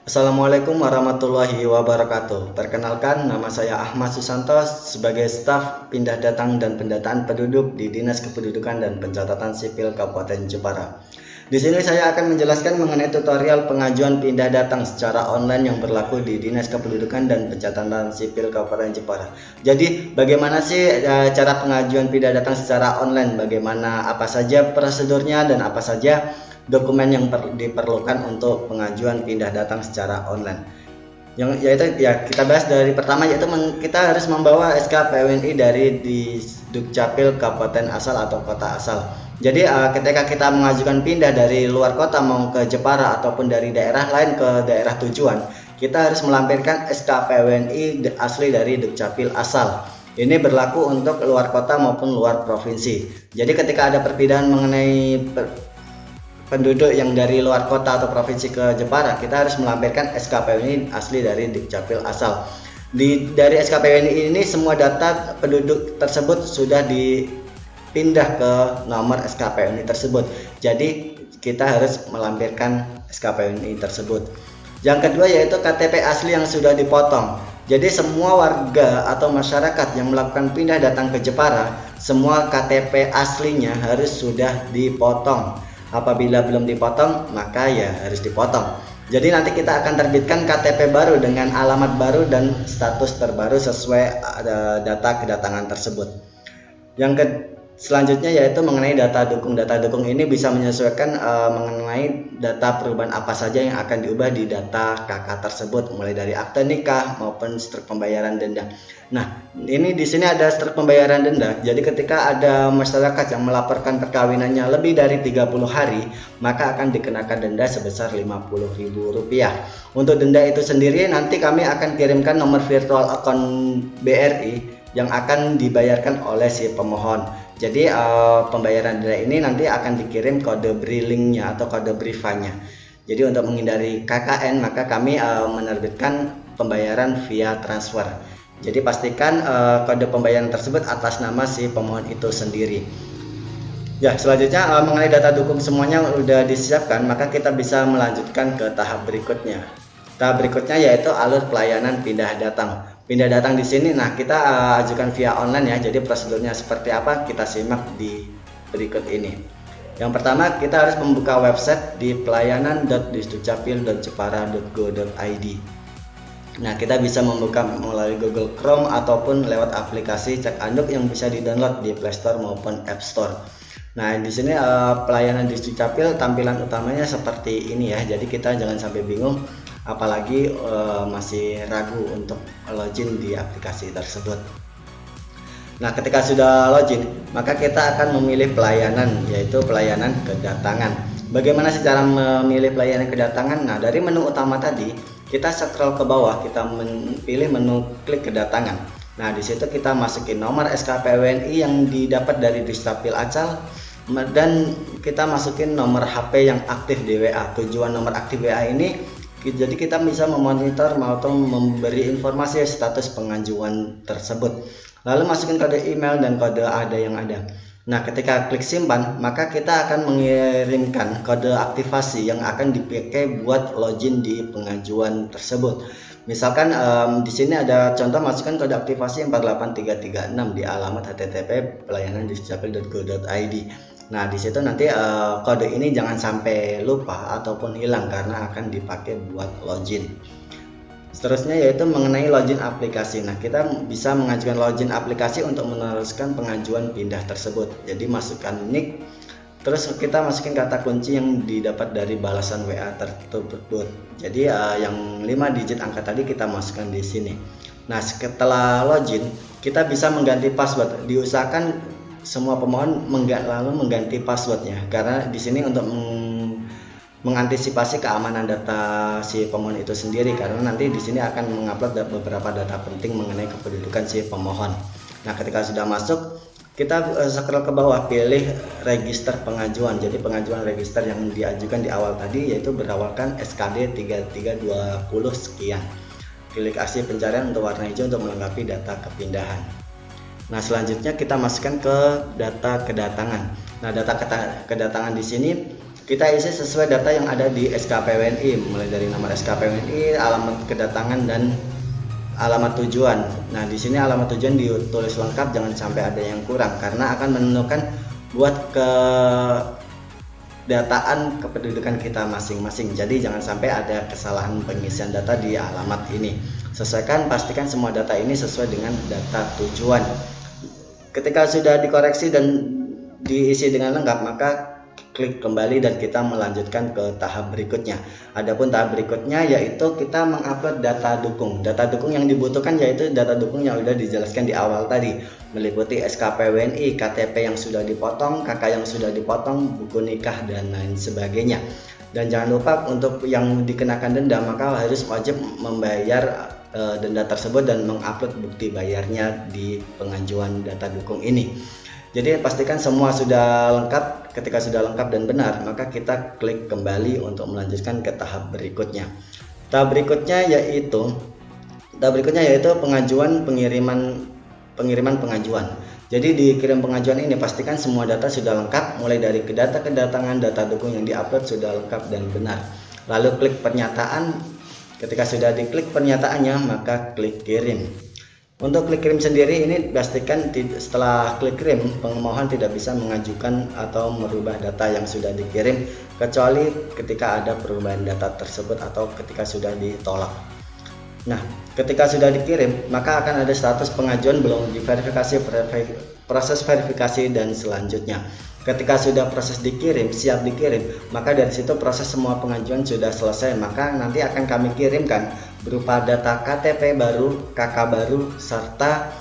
Assalamualaikum warahmatullahi wabarakatuh. Perkenalkan, nama saya Ahmad Susanto sebagai staf pindah datang dan pendataan penduduk di Dinas Kependudukan dan Pencatatan Sipil Kabupaten Jepara. Di sini saya akan menjelaskan mengenai tutorial pengajuan pindah datang secara online yang berlaku di Dinas Kependudukan dan Pencatatan Sipil Kabupaten Jepara. Jadi, bagaimana sih cara pengajuan pindah datang secara online? Bagaimana apa saja prosedurnya dan apa saja dokumen yang diperlukan untuk pengajuan pindah datang secara online. Yaitu kita bahas dari pertama, yaitu kita harus membawa SK PWNI dari di Dukcapil Kabupaten asal atau kota asal. Jadi ketika kita mengajukan pindah dari luar kota mau ke Jepara ataupun dari daerah lain ke daerah tujuan, kita harus melampirkan SK PWNI asli dari Dukcapil asal. Ini berlaku untuk luar kota maupun luar provinsi. Jadi ketika ada perpindahan mengenai penduduk yang dari luar kota atau provinsi ke Jepara, kita harus melampirkan SKPWNI asli dari Dukcapil asal. Dari SKPWNI ini semua data penduduk tersebut sudah dipindah ke nomor SKPWNI tersebut. Jadi kita harus melampirkan SKPWNI tersebut. Yang kedua yaitu KTP asli yang sudah dipotong. Jadi semua warga atau masyarakat yang melakukan pindah datang ke Jepara, semua KTP aslinya harus sudah dipotong. Apabila belum dipotong, maka ya harus dipotong. Jadi nanti kita akan terbitkan KTP baru dengan alamat baru dan status terbaru sesuai data kedatangan tersebut. Selanjutnya yaitu mengenai data dukung. Data dukung ini bisa menyesuaikan mengenai data perubahan apa saja yang akan diubah di data KK tersebut, mulai dari akte nikah maupun struk pembayaran denda. Nah, ini di sini ada struk pembayaran denda. Jadi ketika ada masyarakat yang melaporkan perkawinannya lebih dari 30 hari, maka akan dikenakan denda sebesar Rp50.000. Untuk denda itu sendiri nanti kami akan kirimkan nomor virtual account BRI yang akan dibayarkan oleh si pemohon. Jadi pembayaran denda ini nanti akan dikirim kode BRI-nya atau kode BRIVA-nya. Jadi untuk menghindari KKN, maka kami menerbitkan pembayaran via transfer. Jadi pastikan kode pembayaran tersebut atas nama si pemohon itu sendiri. Ya, selanjutnya mengenai data dukung semuanya sudah disiapkan, maka kita bisa melanjutkan ke tahap berikutnya. Tahap berikutnya yaitu alur pelayanan pindah datang. Pindah datang di sini, nah kita ajukan via online ya. Jadi prosedurnya seperti apa? Kita simak di berikut ini. Yang pertama, kita harus membuka website di pelayanan.disdukcapil.jepara.go.id. Nah, kita bisa membuka melalui Google Chrome ataupun lewat aplikasi Cek Anduk yang bisa di-download di Play Store maupun App Store. Nah, di sini pelayanan Disdukcapil tampilan utamanya seperti ini ya. Jadi kita jangan sampai bingung, apalagi masih ragu untuk login di aplikasi tersebut. Nah, ketika sudah login, maka kita akan memilih pelayanan, yaitu pelayanan kedatangan. Bagaimana sih cara memilih pelayanan kedatangan? Nah, dari menu utama tadi, kita scroll ke bawah, kita pilih menu klik kedatangan. Nah, di situ kita masukin nomor SKPWNI yang didapat dari Dukcapil asal dan kita masukin nomor HP yang aktif di WA. Tujuan nomor aktif WA ini jadi kita bisa memonitor maupun memberi informasi status pengajuan tersebut. Lalu masukin kode email dan kode ada yang ada. Nah, ketika klik simpan, maka kita akan mengirimkan kode aktivasi yang akan dipakai buat login di pengajuan tersebut. Misalkan di sini ada contoh, masukkan kode aktivasi 48336 di alamat http://pelayanan.disdukcapil.go.id. Nah, di situ nanti kode ini jangan sampai lupa ataupun hilang karena akan dipakai buat login. Seterusnya yaitu mengenai login aplikasi. Nah, kita bisa mengajukan login aplikasi untuk meneruskan pengajuan pindah tersebut. Jadi masukkan nick, terus kita masukin kata kunci yang didapat dari balasan WA tersebut. Jadi yang 5 digit angka tadi kita masukkan di sini. Nah, setelah login, kita bisa mengganti password. Diusahakan semua pemohon lalu mengganti passwordnya, karena di sini untuk mengantisipasi keamanan data si pemohon itu sendiri, karena nanti di sini akan mengupload beberapa data penting mengenai kependudukan si pemohon. Nah, ketika sudah masuk, kita scroll ke bawah, pilih register pengajuan. Jadi pengajuan register yang diajukan di awal tadi yaitu berawalkan SKD 3320 sekian. Klik aksi pencarian untuk warna hijau untuk melengkapi data kepindahan. Nah, selanjutnya kita masukkan ke data kedatangan. Nah, data kedatangan di sini kita isi sesuai data yang ada di SKPWNI, mulai dari nomor SKPWNI, alamat kedatangan dan alamat tujuan. Nah, di sini alamat tujuan ditulis lengkap, jangan sampai ada yang kurang karena akan menentukan buat kedataan kependudukan kita masing-masing. Jadi jangan sampai ada kesalahan pengisian data di alamat ini. Sesuaikan, pastikan semua data ini sesuai dengan data tujuan. Ketika sudah dikoreksi dan diisi dengan lengkap, maka klik kembali dan kita melanjutkan ke tahap berikutnya. Adapun tahap berikutnya yaitu kita mengupload data dukung. Data dukung yang dibutuhkan yaitu data dukung yang sudah dijelaskan di awal tadi, meliputi SKPWNI, KTP yang sudah dipotong, KK yang sudah dipotong, buku nikah dan lain sebagainya. Dan jangan lupa untuk yang dikenakan denda, maka harus wajib membayar denda tersebut dan mengupload bukti bayarnya di pengajuan data dukung ini. Jadi pastikan semua sudah lengkap. Ketika sudah lengkap dan benar, maka kita klik kembali untuk melanjutkan ke tahap berikutnya. Tahap berikutnya yaitu pengajuan pengiriman pengajuan. Jadi di kirim pengajuan ini pastikan semua data sudah lengkap, mulai dari data kedatangan, data dukung yang diupload sudah lengkap dan benar. Lalu klik pernyataan. Ketika sudah diklik pernyataannya, maka klik kirim. Untuk klik kirim sendiri ini pastikan setelah klik kirim, pemohon tidak bisa mengajukan atau merubah data yang sudah dikirim kecuali ketika ada perubahan data tersebut atau ketika sudah ditolak. Nah, ketika sudah dikirim, maka akan ada status pengajuan belum diverifikasi, proses verifikasi dan selanjutnya. Ketika sudah proses dikirim, siap dikirim, maka dari situ proses semua pengajuan sudah selesai. Maka nanti akan kami kirimkan berupa data KTP baru, KK baru, serta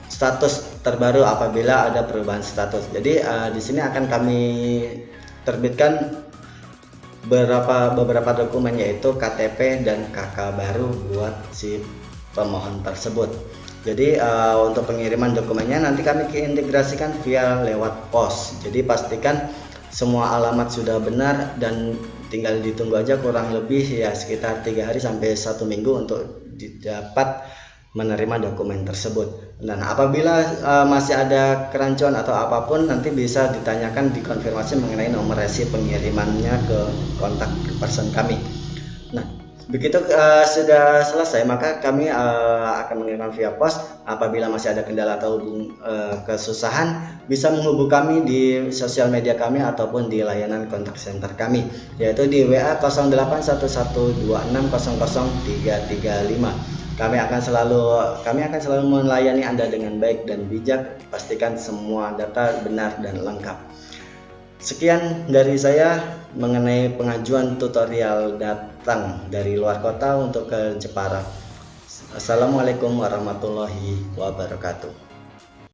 status terbaru apabila ada perubahan status. Jadi di sini akan kami terbitkan beberapa dokumen yaitu KTP dan KK baru buat si pemohon tersebut. Jadi untuk pengiriman dokumennya nanti kami integrasikan via lewat pos. Jadi pastikan semua alamat sudah benar dan tinggal ditunggu aja kurang lebih ya sekitar 3 hari sampai 1 minggu untuk dapat menerima dokumen tersebut. Dan apabila masih ada kerancuan atau apapun, nanti bisa ditanyakan dikonfirmasi mengenai nomor resi pengirimannya ke kontak person kami. Nah, begitu sudah selesai, maka kami akan mengirimkan via pos. Apabila masih ada kendala atau kesusahan, bisa menghubungi kami di sosial media kami ataupun di layanan kontak center kami, yaitu di WA 081126000335. Kami akan selalu melayani Anda dengan baik dan bijak. Pastikan semua data benar dan lengkap. Sekian dari saya mengenai pengajuan tutorial datang dari luar kota untuk ke Jepara. Assalamualaikum warahmatullahi wabarakatuh.